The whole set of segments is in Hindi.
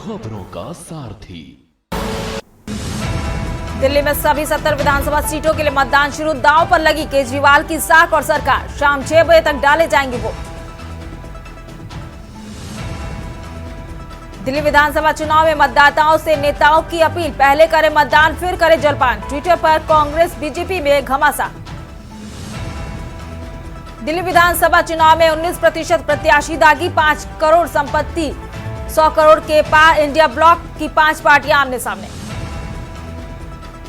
खबरों का सारथी। दिल्ली में सभी 70 विधानसभा सीटों के लिए मतदान शुरू, दांव पर लगी केजरीवाल की साख और सरकार। शाम 6 बजे तक डाले जाएंगे वोट। दिल्ली विधानसभा चुनाव में मतदाताओं से नेताओं की अपील, पहले करें मतदान फिर करें जलपान। ट्विटर पर कांग्रेस बीजेपी में घमासान। दिल्ली विधानसभा चुनाव में 19% प्रत्याशी दागी, 5 करोड़ संपत्ति, 100 करोड़ के पार इंडिया ब्लॉक की 5 पार्टियां आमने सामने।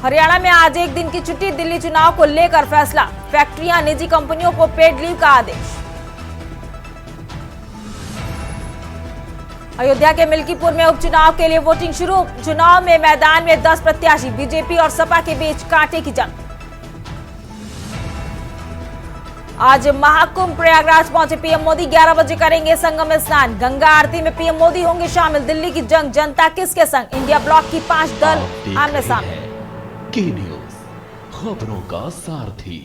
हरियाणा में आज एक दिन की छुट्टी, दिल्ली चुनाव को लेकर फैसला, फैक्ट्रियां निजी कंपनियों को पेड लीव का आदेश। अयोध्या के मिल्कीपुर में उपचुनाव के लिए वोटिंग शुरू, चुनाव में मैदान में 10 प्रत्याशी, बीजेपी और सपा के बीच कांटे की जंग। आज महाकुंभ प्रयागराज पहुंचे पीएम मोदी, 11 बजे करेंगे संगम में स्नान। गंगा आरती में पीएम मोदी होंगे शामिल। दिल्ली की जंग, जनता किसके संग, इंडिया ब्लॉक की 5 दल आमने सामने। के न्यूज, खबरों का सारथी।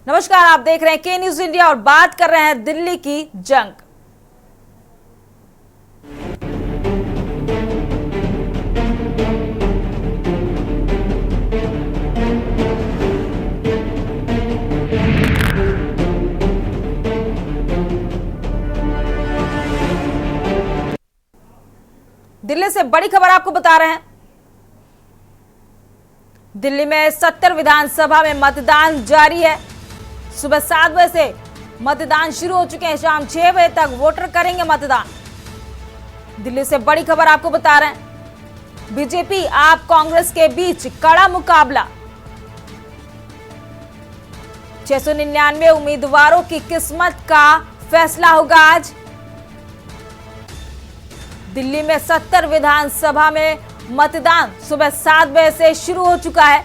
नमस्कार, आप देख रहे हैं के न्यूज इंडिया और बात कर रहे हैं दिल्ली की जंग। दिल्ली से बड़ी खबर आपको बता रहे हैं। दिल्ली में 70 विधानसभा में मतदान जारी है। सुबह 7 बजे से मतदान शुरू हो चुके हैं। शाम 6 बजे तक वोटर करेंगे मतदान। दिल्ली से बड़ी खबर आपको बता रहे हैं। बीजेपी आप कांग्रेस के बीच कड़ा मुकाबला। 699 उम्मीदवारों की किस्मत का फैसला होगा आज। दिल्ली में 70 विधानसभा में मतदान सुबह 7 बजे से शुरू हो चुका है।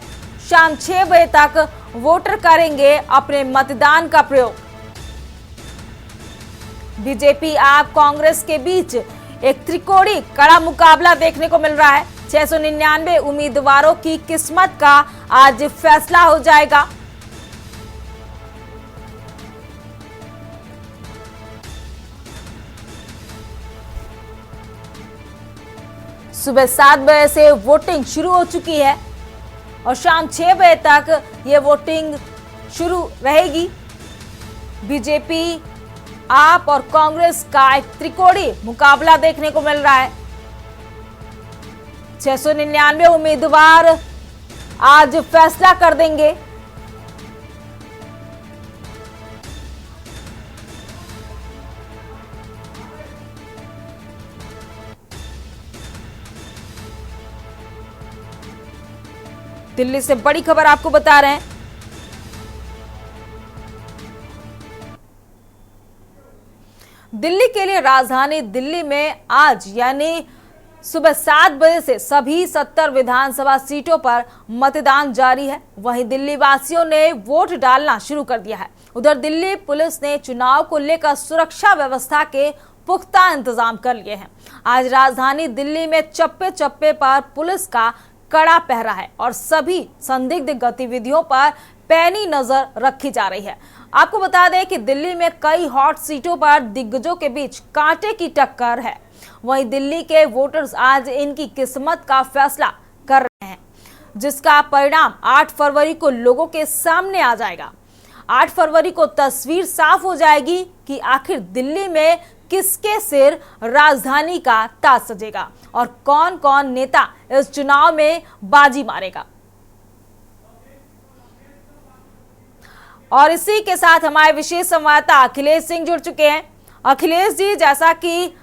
शाम 6 बजे तक वोटर करेंगे अपने मतदान का प्रयोग। बीजेपी आप कांग्रेस के बीच एक त्रिकोणीय कड़ा मुकाबला देखने को मिल रहा है। 699 उम्मीदवारों की किस्मत का आज फैसला हो जाएगा। सुबह 7 बजे से वोटिंग शुरू हो चुकी है और शाम 6 बजे तक ये वोटिंग शुरू रहेगी। बीजेपी आप और कांग्रेस का एक त्रिकोणीय मुकाबला देखने को मिल रहा है। 699 उम्मीदवार आज फैसला कर देंगे। दिल्ली से बड़ी खबर आपको बता रहे हैं। दिल्ली के लिए राजधानी दिल्ली में आज यानी सुबह 7 बजे से सभी 70 विधानसभा सीटों पर मतदान जारी है। वहीं दिल्ली वासियों ने वोट डालना शुरू कर दिया है। उधर दिल्ली पुलिस ने चुनाव को लेकर सुरक्षा व्यवस्था के पुख्ता इंतजाम कर लिए हैं। आज राजधानी दिल्ली में चप्पे चप्पे पर पुलिस का कड़ा पहरा है और सभी संदिग्ध गतिविधियों पर पैनी नजर रखी जा रही है। आपको बता दें कि दिल्ली में कई हॉट सीटों पर दिग्गजों के बीच कांटे की टक्कर है। वहीं दिल्ली के वोटर्स आज इनकी किस्मत का फैसला कर रहे हैं, जिसका परिणाम 8 फरवरी को लोगों के सामने आ जाएगा। 8 फरवरी को तस्वीर साफ हो जाएगी कि आखिर दिल्ली में किसके सिर राजधानी का ताज सजेगा और कौन कौन नेता इस चुनाव में बाजी मारेगा। और इसी के साथ हमारे विशेष संवाददाता अखिलेश सिंह जुड़ चुके हैं। अखिलेश जी, जैसा कि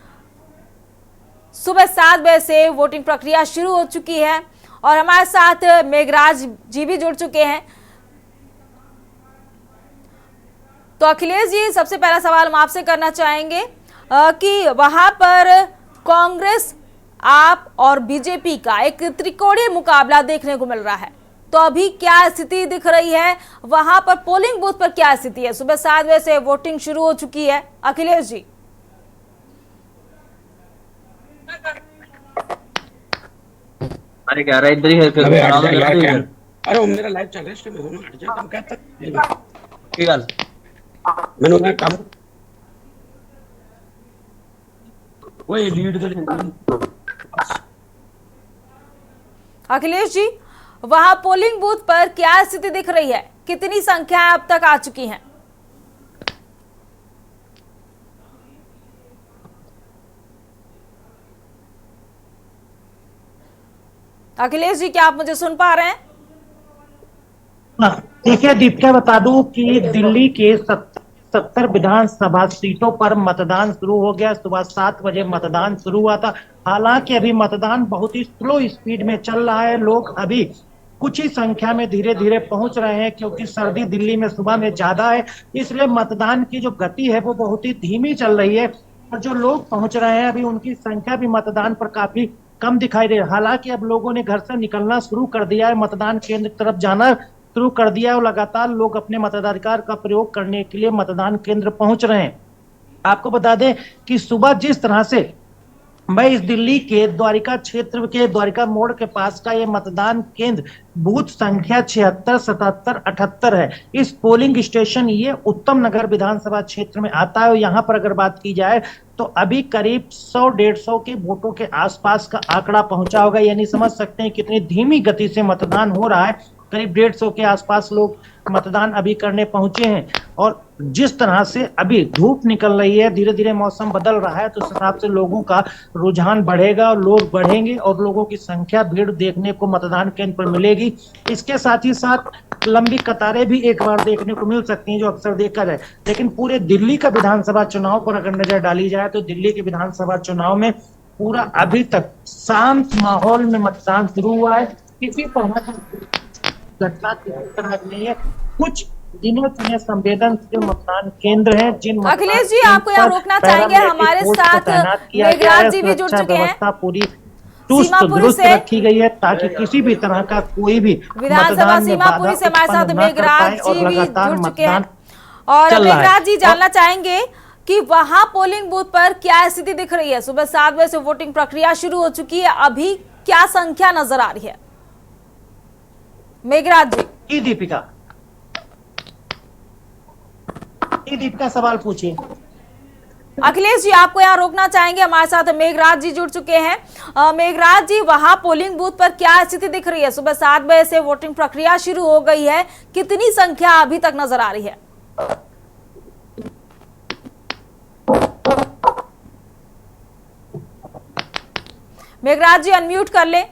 सुबह 7 बजे से वोटिंग प्रक्रिया शुरू हो चुकी है और हमारे साथ मेघराज जी भी जुड़ चुके हैं। तो अखिलेश जी, सबसे पहला सवाल हम आपसे करना चाहेंगे कि वहां पर कांग्रेस आप और बीजेपी का एक त्रिकोणीय मुकाबला देखने को मिल रहा है, तो अभी क्या स्थिति दिख रही है वहां पर? पोलिंग बूथ पर क्या स्थिति है? सुबह 7 बजे से वोटिंग शुरू हो चुकी है। अखिलेश जी, अरे क्या रहा इधर ही है। अरे वो मेरा लाइव चल रहा है, इसलिए मैं हट जा तुम कहता की गल मैंने काम वही लीड तो अखिलेश जी, वहां पोलिंग बूथ पर क्या स्थिति दिख रही है? कितनी संख्याएं अब तक आ चुकी हैं? अखिलेश जी, क्या आप मुझे सुन पा रहे हैं? देखिए दीपिका, बता दूं कि दिल्ली के 70 विधानसभा सीटों पर मतदान शुरू हो गया। सुबह 7 बजे मतदान शुरू हुआ था। हालांकि अभी मतदान बहुत ही स्लो स्पीड में चल रहा है। लोग अभी कुछ ही संख्या में धीरे धीरे पहुंच रहे हैं, क्योंकि सर्दी दिल्ली में सुबह में ज्यादा है, इसलिए मतदान की जो गति है वो बहुत ही धीमी चल रही है। और जो लोग पहुंच रहे हैं अभी उनकी संख्या भी मतदान पर काफी कम दिखाई दे रही है। हालांकि अब लोगों ने घर से निकलना शुरू कर दिया है, मतदान केंद्र की तरफ जाना शुरू कर दिया है और लगातार लोग अपने मताधिकार का प्रयोग करने के लिए मतदान केंद्र पहुंच रहे हैं। आपको बता दें कि सुबह जिस तरह से मैं इस दिल्ली के द्वारिका क्षेत्र के द्वारिका मोड़ के पास का ये मतदान केंद्र बूथ संख्या 76, 77, 78 है। इस पोलिंग स्टेशन ये उत्तम नगर विधानसभा क्षेत्र में आता है और यहाँ पर अगर बात की जाए तो अभी करीब 100-150 के वोटों के आसपास का आंकड़ा पहुंचा होगा। यानी समझ सकते हैं कितनी धीमी गति से मतदान हो रहा है। करीब 150 के आसपास लोग मतदान अभी करने पहुंचे हैं। और जिस तरह से अभी धूप निकल रही है, धीरे धीरे मौसम बदल रहा है, तो उस हिसाब से लोगों का रुझान बढ़ेगा और लोग बढ़ेंगे और लोगों की संख्या भीड़ देखने को मतदान केंद्र पर मिलेगी। इसके साथ ही साथ लंबी कतारें भी एक बार देखने को मिल सकती हैं, जो अक्सर देखा जाए। लेकिन पूरे दिल्ली का विधानसभा चुनाव पर अगर नजर डाली जाए तो दिल्ली के विधानसभा चुनाव में पूरा अभी तक शांत माहौल में मतदान शुरू हुआ है। किसी तरह का घटना किसी तरह नहीं है। कुछ चुने संवेदनशील मतदान केंद्र हैं जिन अखिलेश जी, आपको यहाँ रोकना चाहेंगे। हमारे साथ मेघराज जी भी जुड़ चुके हैं। पूरी चुस्त दुरुस्त रखी गई है ताकि किसी भी तरह का कोई भी विधानसभा सीमापुरी से हमारे साथ मेघराज जी भी जुड़ चुके हैं। और मेघराज जी, जानना चाहेंगे कि वहां पोलिंग बूथ पर क्या स्थिति दिख रही है? सुबह 7 बजे से वोटिंग प्रक्रिया शुरू हो चुकी है, अभी क्या संख्या नजर आ रही है? मेघराज जी। दीपिका सवाल पूछिए। अखिलेश जी, आपको यहाँ रोकना चाहेंगे। हमारे साथ मेघराज जी जुड़ चुके हैं। मेघराज जी, वहां पोलिंग बूथ पर क्या स्थिति दिख रही है? सुबह 7 बजे से वोटिंग प्रक्रिया शुरू हो गई है, कितनी संख्या अभी तक नजर आ रही है? मेघराज जी, अनम्यूट कर ले।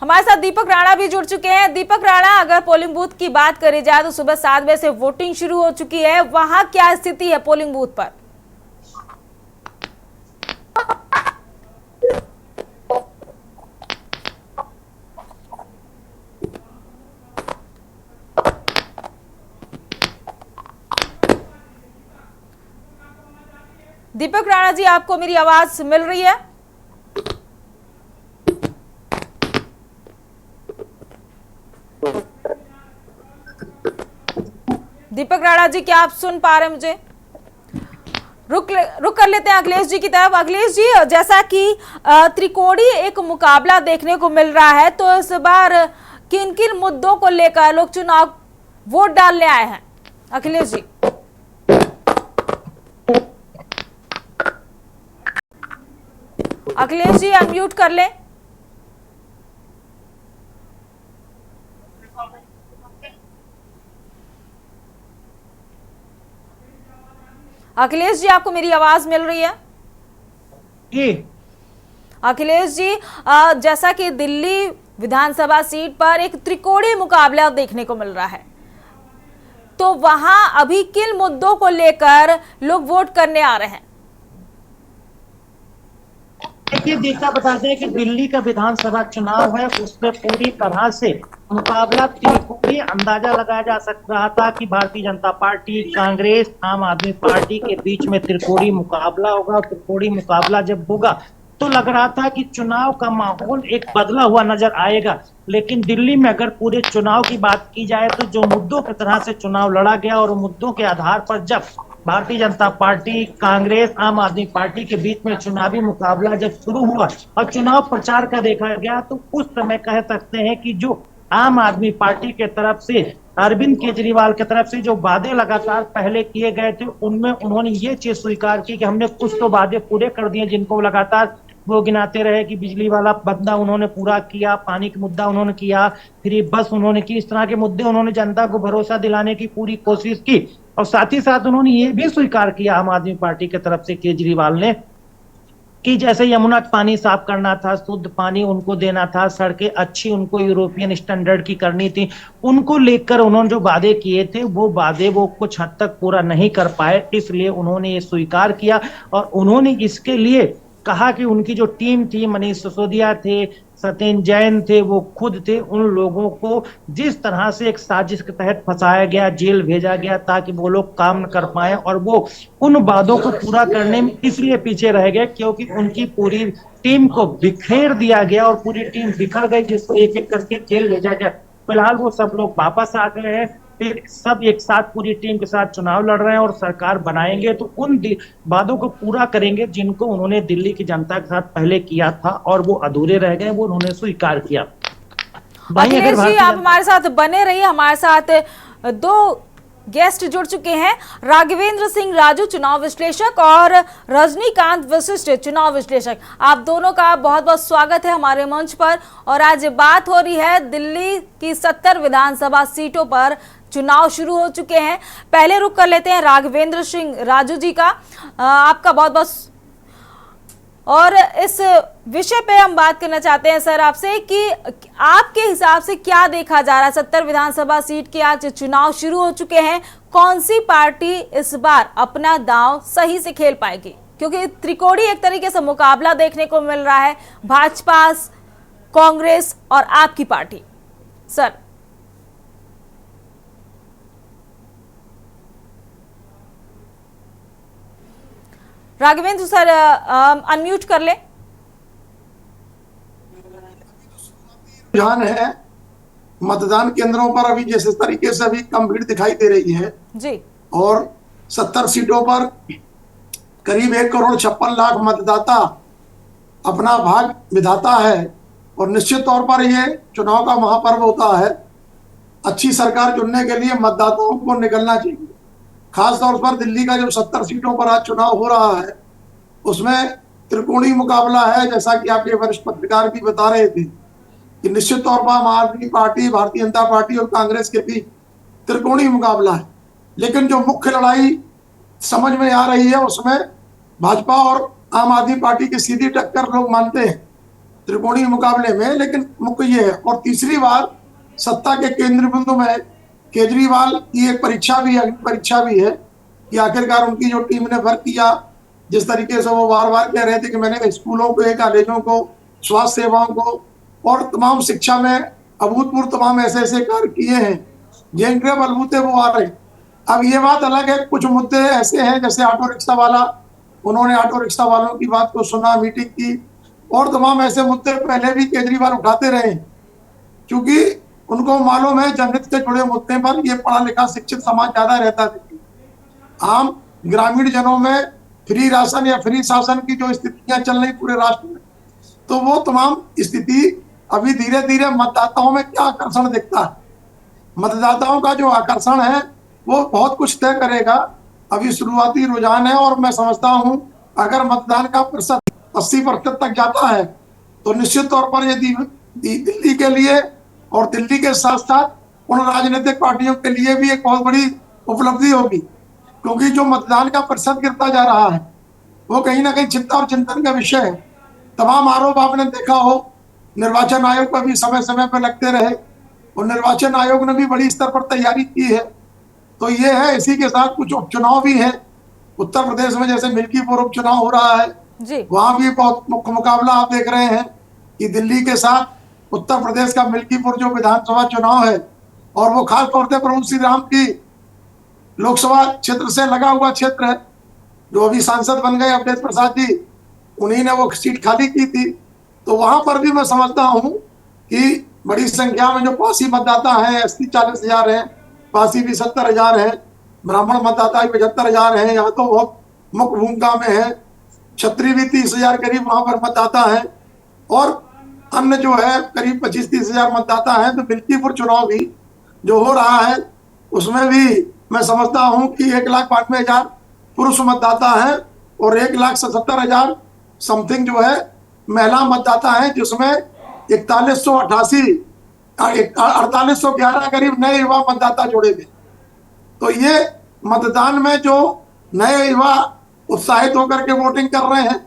हमारे साथ दीपक राणा भी जुड़ चुके हैं। दीपक राणा, अगर पोलिंग बूथ की बात करी जाए तो सुबह 7 बजे से वोटिंग शुरू हो चुकी है, वहां क्या स्थिति है पोलिंग बूथ पर? दीपक राणा जी, आपको मेरी आवाज मिल रही है? दीपक राणा जी, क्या आप सुन पा रहे हैं मुझे? रुक कर लेते हैं अखिलेश जी की तरफ। अखिलेश जी, जैसा कि त्रिकोणीय एक मुकाबला देखने को मिल रहा है, तो इस बार किन किन मुद्दों को लेकर लोग चुनाव वोट डालने आए हैं? अखिलेश जी। अखिलेश जी, अनम्यूट कर लें। अखिलेश जी, आपको मेरी आवाज मिल रही है? जी अखिलेश जी, जैसा कि दिल्ली विधानसभा सीट पर एक त्रिकोणीय मुकाबला देखने को मिल रहा है, तो वहां अभी किन मुद्दों को लेकर लोग वोट करने आ रहे हैं? देखिए दीक्षा, बताते हैं कि दिल्ली का विधानसभा चुनाव है, उसमें पूरी तरह से मुकाबला त्रिकोणीय अंदाजा लगाया जा रहा था कि भारतीय जनता पार्टी, कांग्रेस, आम आदमी पार्टी के बीच में त्रिकोणीय मुकाबला होगा। त्रिकोणीय मुकाबला जब होगा तो लग रहा था कि चुनाव का माहौल एक बदला हुआ नजर आएगा। लेकिन दिल्ली में अगर पूरे चुनाव की बात की जाए तो जो मुद्दों की तरह से चुनाव लड़ा गया और मुद्दों के आधार पर जब भारतीय जनता पार्टी, कांग्रेस, आम आदमी पार्टी के बीच में चुनावी मुकाबला जब शुरू हुआ और चुनाव प्रचार का देखा गया, तो उस समय कह सकते हैं कि जो आम आदमी पार्टी के तरफ से अरविंद केजरीवाल की तरफ से जो वादे लगातार पहले किए गए थे, उनमें उन्होंने ये चीज स्वीकार की कि हमने कुछ तो वादे पूरे कर दिए, जिनको लगातार वो गिनाते रहे कि बिजली वाला बंदा उन्होंने पूरा किया, पानी का मुद्दा उन्होंने किया, फ्री बस उन्होंने की। इस तरह के मुद्दे उन्होंने जनता को भरोसा दिलाने की पूरी कोशिश की। और साथ ही साथ उन्होंने ये भी स्वीकार किया आम आदमी पार्टी की तरफ से केजरीवाल ने कि जैसे यमुना का पानी साफ करना था, शुद्ध पानी उनको देना था, सड़कें अच्छी उनको यूरोपियन स्टैंडर्ड की करनी थी, उनको लेकर उन्होंने जो वादे किए थे वो वादे वो कुछ हद तक पूरा नहीं कर पाए। इसलिए उन्होंने ये स्वीकार किया और उन्होंने इसके लिए कहा कि उनकी जो टीम थी, मनीष सिसोदिया थे, सत्येंद्र जैन थे, वो खुद थे, उन लोगों को जिस तरह से एक साजिश के तहत फंसाया गया, जेल भेजा गया ताकि वो लोग काम न कर पाए, और वो उन वादों को पूरा करने में इसलिए पीछे रह गए क्योंकि उनकी पूरी टीम को बिखेर दिया गया और पूरी टीम बिखर गई, जिसको एक एक करके जेल भेजा गया। फिलहाल वो सब लोग वापस आ गए हैं, फिर सब एक साथ पूरी टीम के साथ चुनाव लड़ रहे हैं और सरकार बनाएंगे तो उन वादों को पूरा करेंगे जिनको उन्होंने दिल्ली की जनता के साथ पहले किया था और वो अधूरे रह गए, वो उन्होंने स्वीकार किया। अखिलेश जी, आप हमारे साथ बने रहिए। हमारे साथ दो गेस्ट जुड़ चुके हैं, राघवेंद्र सिंह राजू चुनाव विश्लेषक और रजनीकांत वशिष्ठ चुनाव विश्लेषक। आप दोनों का बहुत बहुत स्वागत है हमारे मंच पर। और आज बात हो रही है दिल्ली की 70 विधानसभा सीटों पर चुनाव शुरू हो चुके हैं। पहले रुक कर लेते हैं राघवेंद्र सिंह राजू जी का। आपका बहुत बहुत, और इस विषय पे हम बात करना चाहते हैं सर आपसे कि आपके हिसाब से क्या देखा जा रहा है। 70 विधानसभा सीट के आज चुनाव शुरू हो चुके हैं, कौन सी पार्टी इस बार अपना दांव सही से खेल पाएगी? क्योंकि त्रिकोणी एक तरीके से मुकाबला देखने को मिल रहा है, भाजपा, कांग्रेस और आपकी party. Sir Raghavendra sir, unmute कर ले। रुझान है मतदान केंद्रों पर अभी जिस तरीके से अभी कम भीड़ दिखाई दे रही है जी, और 70 सीटों पर करीब 1,56,00,000 मतदाता अपना भाग विधाता है और निश्चित तौर पर यह चुनाव का महापर्व होता है। अच्छी सरकार चुनने के लिए मतदाताओं को निकलना चाहिए। खास तौर पर दिल्ली का जो 70 सीटों पर आज चुनाव हो रहा है उसमें त्रिकोणीय मुकाबला है, जैसा कि आपके वरिष्ठ पत्रकार भी बता रहे थे कि निश्चित तौर पर आम आदमी पार्टी, भारतीय जनता पार्टी और कांग्रेस के बीच त्रिकोणीय मुकाबला है। लेकिन जो मुख्य लड़ाई समझ में आ रही है उसमें भाजपा और आम आदमी पार्टी की सीधी टक्कर लोग मानते हैं त्रिकोणीय मुकाबले में, लेकिन मुख्य ये है। और तीसरी बार सत्ता के केंद्र बिंदु में केजरीवाल की एक परीक्षा भी है कि आखिरकार उनकी जो टीम ने वर्क किया, जिस तरीके से वो बार बार कह रहे थे कि मैंने स्कूलों को, कॉलेजों को, स्वास्थ्य सेवाओं को और तमाम शिक्षा में अभूतपूर्व तमाम ऐसे कार्य किए हैं जिनके बलबूते वो आ रहे। अब ये बात अलग है, कुछ मुद्दे ऐसे हैं जैसे ऑटो रिक्शा वाला, उन्होंने ऑटो रिक्शा वालों की बात को सुना, मीटिंग की, और तमाम ऐसे मुद्दे पहले भी केजरीवाल उठाते रहे क्योंकि उनको मालूम है जनहित से जुड़े मुद्दे पर ये पढ़ा लिखा शिक्षित समाज ज्यादा रहता है। आम ग्रामीण जनों में फ्री राशन या फ्री शासन की जो स्थितियां चल रही पूरे राष्ट्र में, तो वो तमाम स्थिति अभी धीरे धीरे मतदाताओं में क्या आकर्षण दिखता है, मतदाताओं का जो आकर्षण है वो बहुत कुछ तय करेगा। अभी शुरुआती रुझान है और मैं समझता हूं अगर मतदान का प्रतिशत 80% तक जाता है तो निश्चित तौर पर ये दिल्ली के लिए और दिल्ली के साथ साथ उन राजनीतिक पार्टियों के लिए भी एक बहुत बड़ी उपलब्धि होगी, क्योंकि जो मतदान का प्रतिशत गिरता जा रहा है वो कहीं ना कहीं चिंता और चिंतन का विषय है। तमाम आरोप आपने देखा हो निर्वाचन आयोग पर भी समय समय पर लगते रहे और निर्वाचन आयोग ने भी बड़ी स्तर पर तैयारी की है। तो ये है, इसी के साथ कुछ उपचुनाव भी है। उत्तर प्रदेश में जैसे मिल्कीपुर उपचुनाव हो रहा है, वहां भी बहुत मुख्य मुकाबला आप देख रहे हैं कि दिल्ली के साथ उत्तर प्रदेश का मिल्कीपुर जो विधानसभा चुनाव है और वो खास तौर से प्रभु श्री राम की लोकसभा क्षेत्र से लगा हुआ क्षेत्र है, जो अभी सांसद बन गए अवधेश प्रसाद जी, उन्हीं ने वो सीट खाली की थी। तो वहां पर भी मैं समझता हूं कि बड़ी संख्या में जो पासी मतदाता हैं, 40,000 हैं, पासी भी 70,000 हैं, ब्राह्मण मतदाता भी 75,000 हैं, यहाँ तो बहुत मुख्य भूमिका में है। क्षत्रिय भी 30,000 करीब वहां पर मतदाता है और अन्य जो है करीब 25-30,000 मतदाता हैं। तो मिल्कीपुर चुनाव भी जो हो रहा है उसमें भी मैं समझता हूं कि 1,92,000 पुरुष मतदाता हैं और 1,77,000 समथिंग जो है महिला मतदाता हैं, जिसमें 4811 करीब नए युवा मतदाता जोड़े गए। तो ये मतदान में जो नए युवा उत्साहित होकर के वोटिंग कर रहे हैं,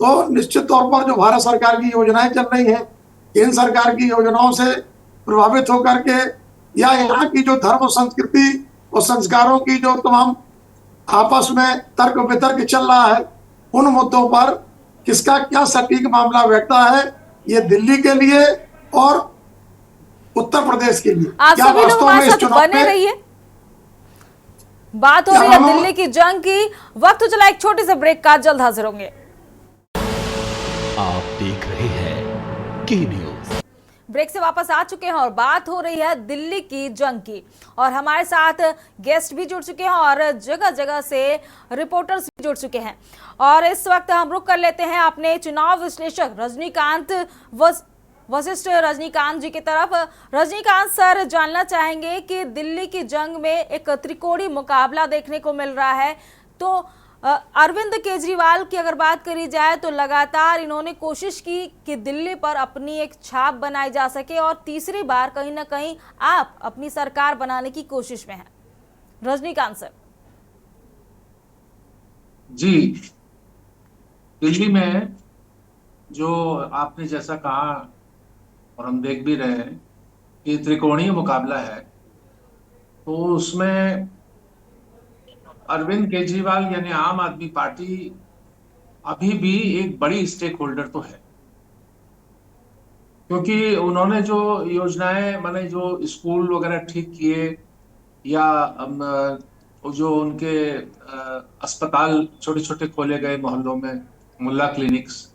तो निश्चित तौर पर जो भारत सरकार की योजनाएं चल रही हैं, केंद्र सरकार की योजनाओं से प्रभावित होकर के या यहाँ की जो धर्म संस्कृति और संस्कारों की जो तमाम आपस में तर्क वितर्क चल रहा है, उन मुद्दों पर किसका क्या सटीक मामला बैठता है, ये दिल्ली के लिए और उत्तर प्रदेश के लिए आप क्या सभी लोग वास्तव में हमारे इस साथ चुनाव बने में रहिए। बात हो रही है दिल्ली की जंग की। वक्त हो चला एक छोटे से ब्रेक का, जल्द हाजिर होंगे। आप देख रहे हैं के न्यूज। ब्रेक से वापस आ चुके हैं और बात हो रही है दिल्ली की जंग की, और हमारे साथ गेस्ट भी जुड़ चुके हैं और जगह जगह से रिपोर्टर्स भी जुड़ चुके हैं। और इस वक्त हम रुक कर लेते हैं अपने चुनाव विश्लेषक रजनीकांत वशिष्ठ रजनीकांत जी की तरफ। रजनीकांत सर, जानना चाहेंगे कि दिल्ली की जंग में एक त्रिकोणीय मुकाबला देखने को मिल रहा है, तो अरविंद केजरीवाल की अगर बात करी जाए तो लगातार इन्होंने कोशिश की कि दिल्ली पर अपनी एक छाप बनाई जा सके और तीसरी बार कहीं ना कहीं आप अपनी सरकार बनाने की कोशिश में हैं। रजनीकांत सर। जी, दिल्ली में जो आपने जैसा कहा और हम देख भी रहे हैं कि त्रिकोणीय मुकाबला है, तो उसमें अरविंद केजरीवाल यानी आम आदमी पार्टी अभी भी एक बड़ी स्टेक होल्डर तो है, क्योंकि उन्होंने जो योजनाएं माने जो स्कूल वगैरह ठीक किए या जो उनके अस्पताल छोटे छोटे खोले गए मोहल्लों में, मुल्ला क्लिनिक्स,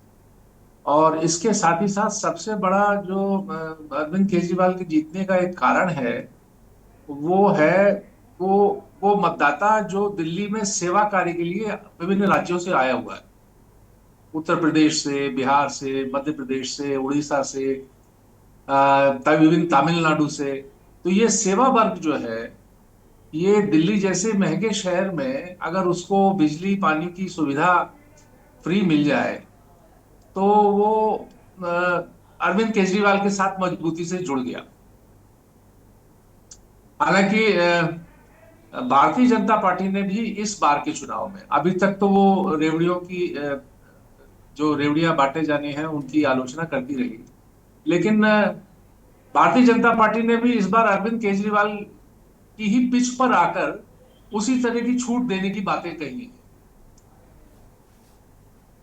और इसके साथ ही साथ सबसे बड़ा जो अरविंद केजरीवाल के जीतने का एक कारण है वो है वो मतदाता जो दिल्ली में सेवा कार्य के लिए विभिन्न राज्यों से आया हुआ है, उत्तर प्रदेश से, बिहार से, मध्य प्रदेश से, उड़ीसा से, विभिन्न तमिलनाडु से। तो ये सेवा वर्ग जो है, ये दिल्ली जैसे महंगे शहर में अगर उसको बिजली पानी की सुविधा फ्री मिल जाए तो वो अरविंद केजरीवाल के साथ मजबूती से जुड़ गया। हालांकि भारतीय जनता पार्टी ने भी इस बार के चुनाव में अभी तक तो वो रेवड़ियों की जो रेवड़ियां बांटे जाने हैं उनकी आलोचना करती रही, लेकिन भारतीय जनता पार्टी ने भी इस बार अरविंद केजरीवाल की ही पिच पर आकर उसी तरह की छूट देने की बातें कही है।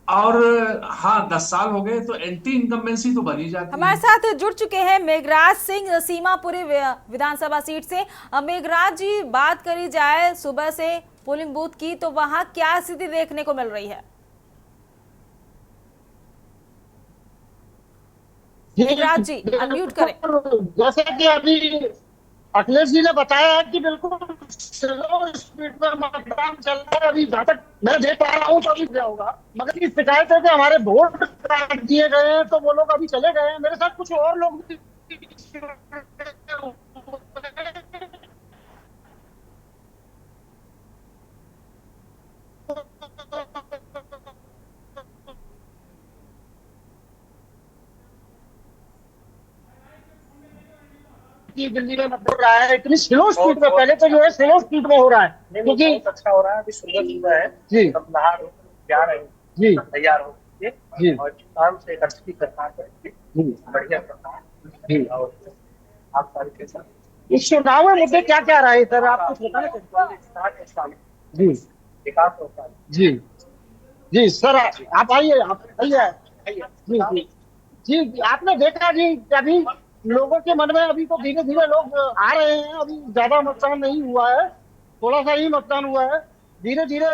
और हाँ, 10 साल हो गए तो एंटी इनकम्बेंसी तो बनी जाती है। हमारे साथ जुड़ चुके हैं मेघराज सिंह सीमापुरी विधानसभा सीट से। मेघराज जी, बात करी जाए सुबह से पोलिंग बूथ की, तो वहां क्या स्थिति देखने को मिल रही है? मेघराज जी अनम्यूट करें। जैसे कि अभी अखिलेश जी ने बताया है कि बिल्कुल स्लो स्पीड में मतदान चल रहा है। अभी जहाँ तक मैं देख पा रहा हूँ तो अभी क्या होगा, मगर की शिकायत है कि हमारे वोट काट दिए गए हैं, तो वो लोग अभी चले गए हैं। मेरे साथ कुछ और लोग भी दिल्ली में मतलब रहा है इतनी स्लो स्पीड में। पहले तो जो है स्लो स्पीड में हो रहा है, क्योंकि अच्छा हो रहा है, अभी सुंदर सुंदर है जी, सब नहा जा रहे हैं जी, तैयार हो जी, और काम से अच्छी सरकार करेंगे, बढ़िया सरकार जी। और आप सारे के साथ इस चुनाव में मुद्दे क्या क्या रहे सर, आप कुछ बताना चाहते? जी, विकास होता है। जी, जी सर, आप आइए, आप आइए। जी जी जी, आपने देखा जी अभी लोगों के मन में अभी तो धीरे धीरे लोग आ रहे हैं। अभी ज्यादा मतदान नहीं हुआ है, थोड़ा सा ही मतदान हुआ है। धीरे धीरे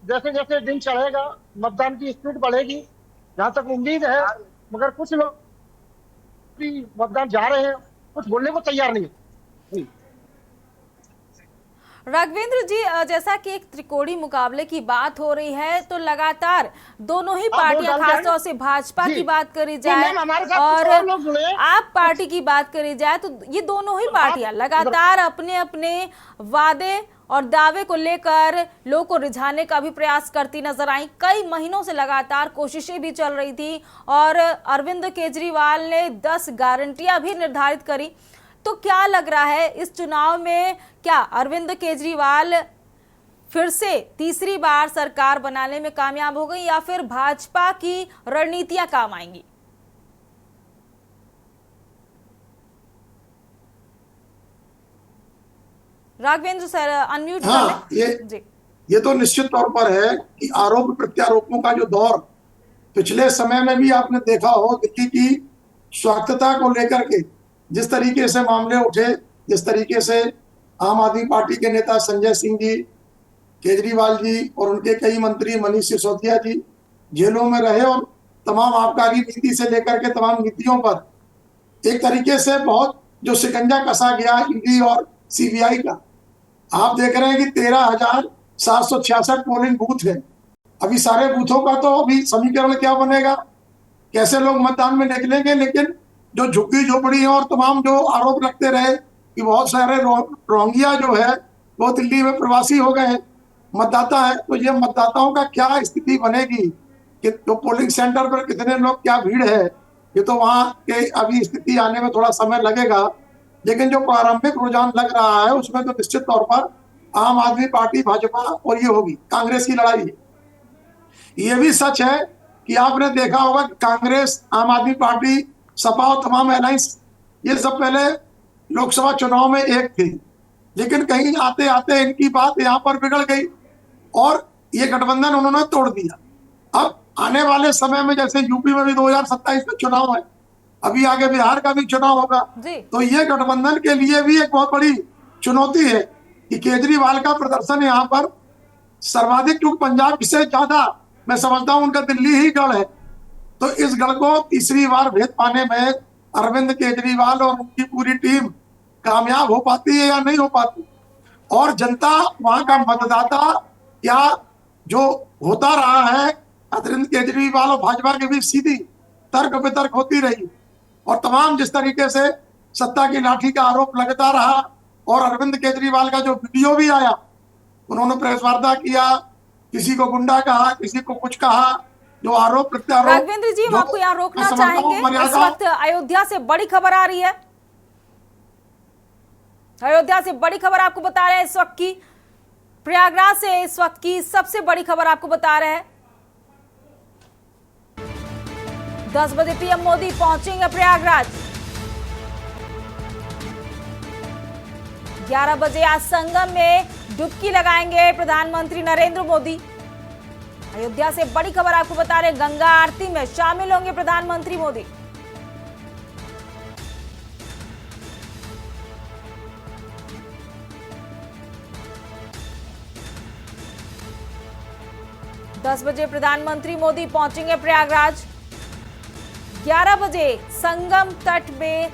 जैसे जैसे दिन चढ़ेगा मतदान की स्पीड बढ़ेगी, जहाँ तक उम्मीद है। मगर कुछ लोग भी मतदान जा रहे हैं, कुछ बोलने को तैयार नहीं है। राघवेंद्र जी, जैसा कि एक त्रिकोणीय मुकाबले की बात हो रही है, तो लगातार दोनों ही पार्टियां, खासतौर से भाजपा की बात करी जाए और आप पार्टी की बात करी जाए, तो ये दोनों ही पार्टियां लगातार अपने अपने वादे और दावे को लेकर लोगों को रिझाने का भी प्रयास करती नजर आई। कई महीनों से लगातार कोशिशें भी चल रही थी और अरविंद केजरीवाल ने 10 गारंटियां भी निर्धारित करी। तो क्या लग रहा है, इस चुनाव में क्या अरविंद केजरीवाल फिर से तीसरी बार सरकार बनाने में कामयाब हो गई या फिर भाजपा की रणनीतियां काम आएंगी? राघवेंद्र सर, अनम्यूट कर लें। ये तो निश्चित तौर पर है कि आरोप प्रत्यारोपों का जो दौर पिछले समय में भी आपने देखा हो, दिल्ली की स्वायत्तता को लेकर के जिस तरीके से मामले उठे, जिस तरीके से आम आदमी पार्टी के नेता संजय सिंह जी, केजरीवाल जी और उनके कई मंत्री मनीष सिसोदिया जी जेलों में रहे और तमाम आबकारी नीति से लेकर के तमाम नीतियों पर एक तरीके से बहुत जो शिकंजा कसा गया ईडी और सीबीआई का। आप देख रहे हैं कि 13,766 पोलिंग बूथ है। अभी सारे बूथों का तो अभी समीकरण क्या बनेगा, कैसे लोग मतदान में निकलेंगे, लेकिन जो झुग्गी झोपड़ी और तमाम जो आरोप लगते रहे कि बहुत सारे रोहिंग्या जो है वो दिल्ली में प्रवासी हो गए मतदाता है, तो ये मतदाताओं का क्या स्थिति बनेगी कि तो पोलिंग सेंटर पर कितने लोग, क्या भीड़ है, ये तो वहाँ के अभी स्थिति आने में थोड़ा समय लगेगा। लेकिन जो प्रारंभिक रुझान लग रहा है उसमें तो निश्चित तौर पर आम आदमी पार्टी, भाजपा और ये होगी कांग्रेस की लड़ाई है। ये भी सच है कि आपने देखा होगा कि कांग्रेस, आम आदमी पार्टी, सपा और तमाम अलायंस ये सब पहले लोकसभा चुनाव में एक थी, लेकिन कहीं आते आते इनकी बात यहाँ पर बिगड़ गई और ये गठबंधन उन्होंने तोड़ दिया। अब आने वाले समय में जैसे यूपी में भी 2027 में चुनाव है, अभी आगे बिहार का भी चुनाव होगा, तो ये गठबंधन के लिए भी एक बहुत बड़ी चुनौती है कि केजरीवाल का प्रदर्शन यहाँ पर सर्वाधिक, क्योंकि पंजाब से ज्यादा मैं समझता हूँ उनका दिल्ली ही गढ़ है। तो इस गढ़ को तीसरी बार भेद पाने में अरविंद केजरीवाल और उनकी पूरी टीम कामयाब हो पाती है या नहीं हो पाती, और जनता, वहां का मतदाता या जो होता रहा है अरविंद केजरीवाल और भाजपा के बीच सीधी तर्क वितर्क होती रही और तमाम जिस तरीके से सत्ता की लाठी का आरोप लगता रहा और अरविंद केजरीवाल का जो वीडियो भी आया, उन्होंने प्रेस वार्ता किया, किसी को गुंडा कहा, किसी को कुछ कहा, जो आरोप प्रत्यारोप। राघवेंद्र जी, हम आपको यहाँ रोकना चाहेंगे। इस वक्त अयोध्या से बड़ी खबर आ रही है, अयोध्या से बड़ी खबर आपको बता रहे हैं इस वक्त की, प्रयागराज से इस वक्त की सबसे बड़ी खबर आपको बता रहे हैं। 10 बजे पीएम मोदी पहुंचेंगे प्रयागराज। 11 बजे आज संगम में डुबकी लगाएंगे प्रधानमंत्री नरेंद्र मोदी। अयोध्या से बड़ी खबर आपको बता रहे हैं, गंगा आरती में शामिल होंगे प्रधानमंत्री मोदी। दस बजे प्रधानमंत्री मोदी पहुंचेंगे प्रयागराज। 11 बजे संगम तट में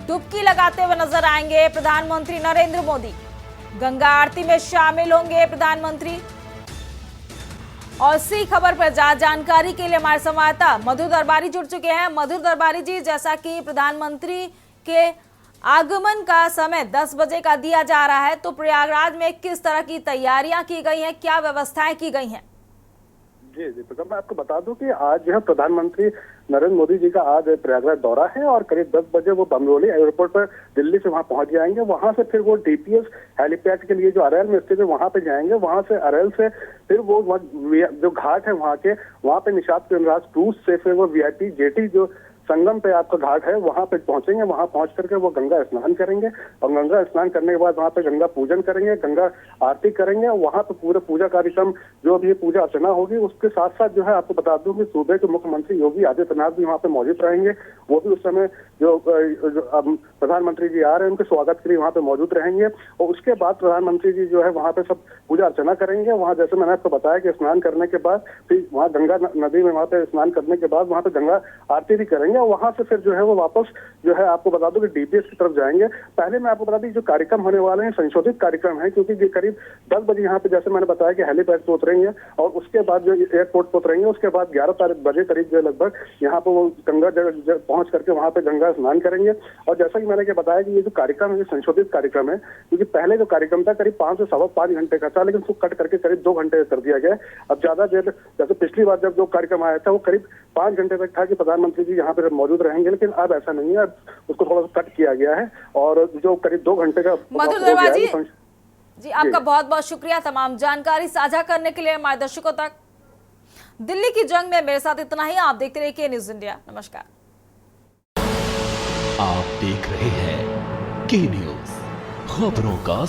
डुबकी लगाते हुए नजर आएंगे प्रधानमंत्री नरेंद्र मोदी। गंगा आरती में शामिल होंगे प्रधानमंत्री। और इसी खबर पर जानकारी के लिए हमारे संवाददाता मधुर दरबारी जुड़ चुके हैं। मधुर दरबारी जी, जैसा कि प्रधानमंत्री के आगमन का समय 10 बजे का दिया जा रहा है, तो प्रयागराज में किस तरह की तैयारियां की गई हैं, क्या व्यवस्थाएं की गई हैं? जी, मैं आपको बता दूं कि आज जो है प्रधानमंत्री नरेंद्र मोदी जी का आज प्रयागराज दौरा है और करीब 10 बजे वो बमरोली एयरपोर्ट पर दिल्ली से वहां पहुंच जाएंगे। वहां से फिर वो डीपीएस हेलीपैड के लिए जो अरेल में स्थित है वहां पे जाएंगे। वहां से अरेल से फिर वो जो घाट है वहां पे निषाद प्रेमराज क्रूज से फिर वो वीआईपी जेटी जो संगम पे आपका घाट है वहां पे पहुंचेंगे। वहां पहुंच करके वो गंगा स्नान करेंगे और गंगा स्नान करने के बाद वहां पे गंगा पूजन करेंगे, गंगा आरती करेंगे और वहां पे पूरा पूजा कार्यक्रम जो भी पूजा अर्चना होगी। उसके साथ साथ जो है आपको बता दूं कि सूबे के मुख्यमंत्री योगी आदित्यनाथ भी वहां पे मौजूद रहेंगे। वो भी उस समय जो प्रधानमंत्री जी आ रहे हैं उनके स्वागत के लिए वहां पे मौजूद रहेंगे। और उसके बाद प्रधानमंत्री जी जो है वहां पे सब पूजा अर्चना करेंगे। वहां जैसे मैंने आपको बताया कि स्नान करने के बाद फिर वहां गंगा नदी में वहां पे स्नान करने के बाद वहां पे गंगा आरती भी करेंगे। और वहां से फिर जो है वो वापस जो है आपको बता दूं कि डीपीएस की तरफ जाएंगे। पहले मैं आपको बता दूं जो कार्यक्रम होने वाले हैं संशोधित कार्यक्रम है, क्योंकि ये करीब 10 बजे यहाँ पे जैसे मैंने बताया कि हेलीपैड पे उतरेंगे और उसके बाद जो एयरपोर्ट पे उतरेंगे, उसके बाद 11 बजे करीब जो लगभग यहाँ पे वो गंगा पहुंच करके वहां पे गंगा स्नान करेंगे। और जैसा कि मैंने बताया कि ये जो कार्यक्रम है संशोधित कार्यक्रम है, क्योंकि पहले जो कार्यक्रम था करीब 5 से 5.25 घंटे का था, लेकिन उसको कट करके करीब 2 घंटे कर दिया गया। अब ज्यादा देर जैसे पिछली बार जब जो कार्यक्रम आया था वो करीब 5 घंटे तक था कि प्रधानमंत्री जी यहाँ पे मौजूद रहेंगे, लेकिन अब ऐसा नहीं है, अब उसको थोड़ा सा कट किया गया है और जो करीब 2 घंटे का मधुर दरबाजी जी, आपका बहुत बहुत शुक्रिया तमाम जानकारी साझा करने के लिए हमारे दर्शकों तक। दिल्ली की जंग में मेरे साथ इतना ही। आप देखते रहिए के न्यूज इंडिया। नमस्कार। आप देख रहे हैं के न्यूज, खबरों का